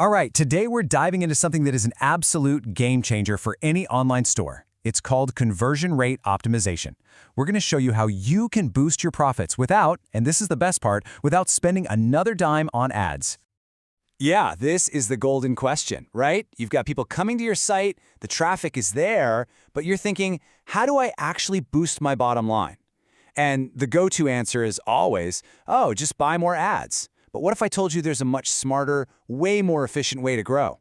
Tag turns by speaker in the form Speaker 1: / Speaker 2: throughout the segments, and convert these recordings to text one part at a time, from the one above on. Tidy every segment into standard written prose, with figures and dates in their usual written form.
Speaker 1: All right, today we're diving into something that is an absolute game changer for any online store. It's called conversion rate optimization. We're going to show you how you can boost your profits without, and this is the best part, without spending another dime on ads.
Speaker 2: Yeah, this is the golden question, right? You've got people coming to your site, the traffic is there, but you're thinking, how do I actually boost my bottom line? And the go-to answer is always, oh, just buy more ads. But what if I told you there's a much smarter, way more efficient way to grow?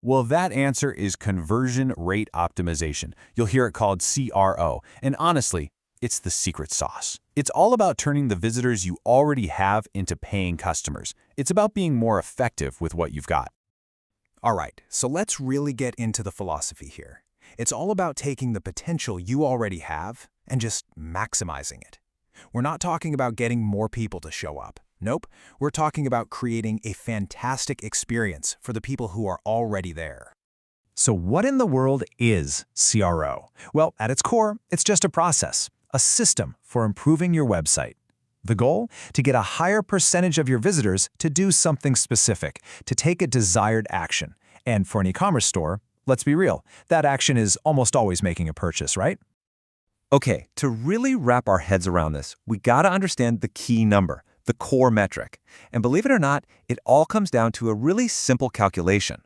Speaker 1: Well, that answer is conversion rate optimization. You'll hear it called CRO. And honestly, it's the secret sauce. It's all about turning the visitors you already have into paying customers. It's about being more effective with what you've got. All right, so let's really get into the philosophy here. It's all about taking the potential you already have and just maximizing it. We're not talking about getting more people to show up. Nope, we're talking about creating a fantastic experience for the people who are already there. So what in the world is CRO? Well, at its core, it's just a process, a system for improving your website. The goal? To get a higher percentage of your visitors to do something specific, to take a desired action. And for an e-commerce store, let's be real, that action is almost always making a purchase, right?
Speaker 3: Okay, to really wrap our heads around this, we gotta understand the key number, the core metric. And believe it or not, it all comes down to a really simple calculation.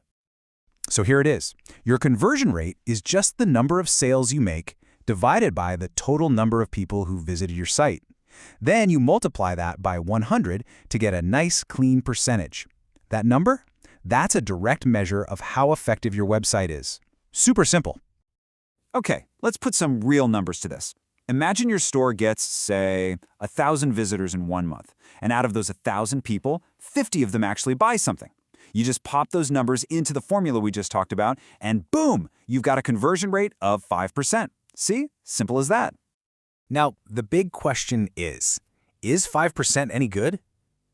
Speaker 1: So here it is. Your conversion rate is just the number of sales you make divided by the total number of people who visited your site. Then you multiply that by 100 to get a nice, clean percentage. That number? That's a direct measure of how effective your website is. Super simple.
Speaker 2: Okay, let's put some real numbers to this. Imagine your store gets, say, 1,000 visitors in 1 month, and out of those 1,000 people, 50 of them actually buy something. You just pop those numbers into the formula we just talked about, and boom, you've got a conversion rate of 5%. See? Simple as that.
Speaker 1: Now, the big question is 5% any good?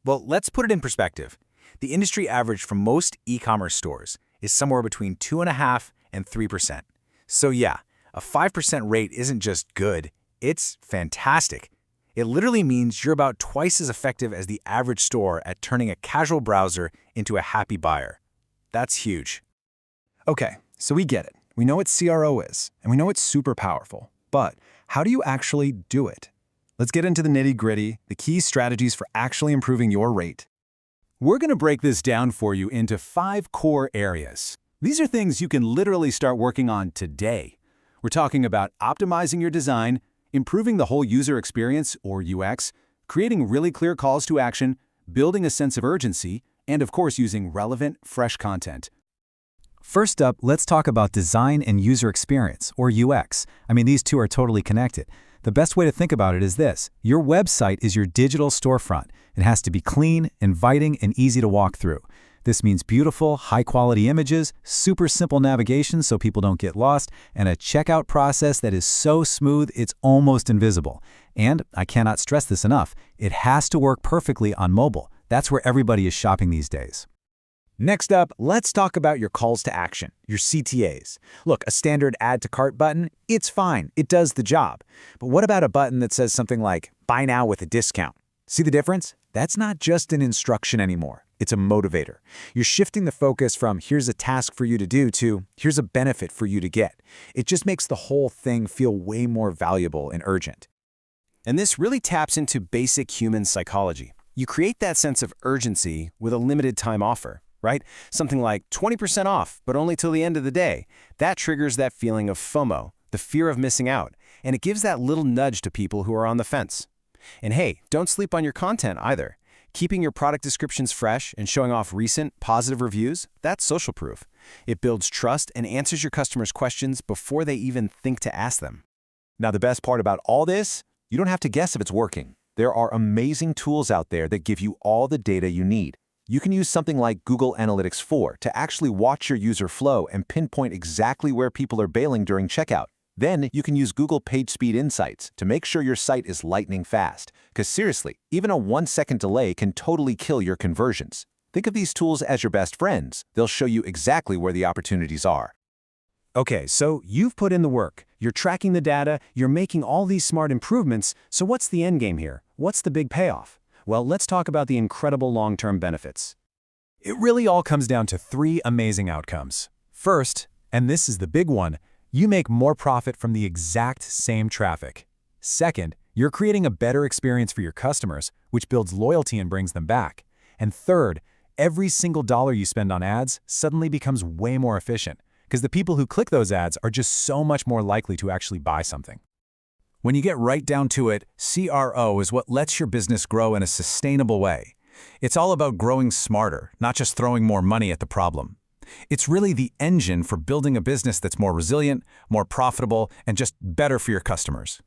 Speaker 1: Well, let's put it in perspective. The industry average for most e-commerce stores is somewhere between 2.5% and 3%. So yeah, a 5% rate isn't just good, it's fantastic. It literally means you're about twice as effective as the average store at turning a casual browser into a happy buyer. That's huge. Okay, so we get it. We know what CRO is, and we know it's super powerful. But how do you actually do it? Let's get into the nitty-gritty, the key strategies for actually improving your rate. We're going to break this down for you into 5 core areas. These are things you can literally start working on today. We're talking about optimizing your design, improving the whole user experience, or UX, creating really clear calls to action, building a sense of urgency, and of course using relevant, fresh content. First up, let's talk about design and user experience, or UX. I mean, these two are totally connected. The best way to think about it is this. Your website is your digital storefront. It has to be clean, inviting, and easy to walk through. This means beautiful, high-quality images, super simple navigation so people don't get lost, and a checkout process that is so smooth it's almost invisible. And I cannot stress this enough, it has to work perfectly on mobile. That's where everybody is shopping these days. Next up, let's talk about your calls to action, your CTAs. Look, a standard add to cart button, it's fine, it does the job. But what about a button that says something like, buy now with a discount? See the difference? That's not just an instruction anymore. It's a motivator. You're shifting the focus from here's a task for you to do to here's a benefit for you to get. It just makes the whole thing feel way more valuable and urgent. And this really taps into basic human psychology. You create that sense of urgency with a limited time offer, right? Something like 20% off, but only till the end of the day. That triggers that feeling of FOMO, the fear of missing out, and it gives that little nudge to people who are on the fence. And hey, don't sleep on your content either. Keeping your product descriptions fresh and showing off recent, positive reviews, that's social proof. It builds trust and answers your customers' questions before they even think to ask them. Now, the best part about all this, you don't have to guess if it's working. There are amazing tools out there that give you all the data you need. You can use something like Google Analytics 4 to actually watch your user flow and pinpoint exactly where people are bailing during checkout. Then you can use Google PageSpeed Insights to make sure your site is lightning fast. Because seriously, even a 1-second delay can totally kill your conversions. Think of these tools as your best friends. They'll show you exactly where the opportunities are. Okay, so you've put in the work. You're tracking the data. You're making all these smart improvements. So what's the end game here? What's the big payoff? Well, let's talk about the incredible long-term benefits.
Speaker 4: It really all comes down to three amazing outcomes. First, and this is the big one, you make more profit from the exact same traffic. Second, you're creating a better experience for your customers, which builds loyalty and brings them back. And third, every single dollar you spend on ads suddenly becomes way more efficient, because the people who click those ads are just so much more likely to actually buy something.
Speaker 2: When you get right down to it, CRO is what lets your business grow in a sustainable way. It's all about growing smarter, not just throwing more money at the problem. It's really the engine for building a business that's more resilient, more profitable, and just better for your customers.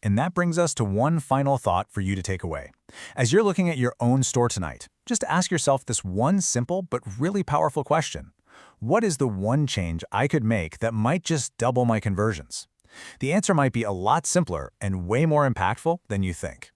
Speaker 4: And that brings us to one final thought for you to take away. As you're looking at your own store tonight, just ask yourself this one simple but really powerful question. What is the one change I could make that might just double my conversions? The answer might be a lot simpler and way more impactful than you think.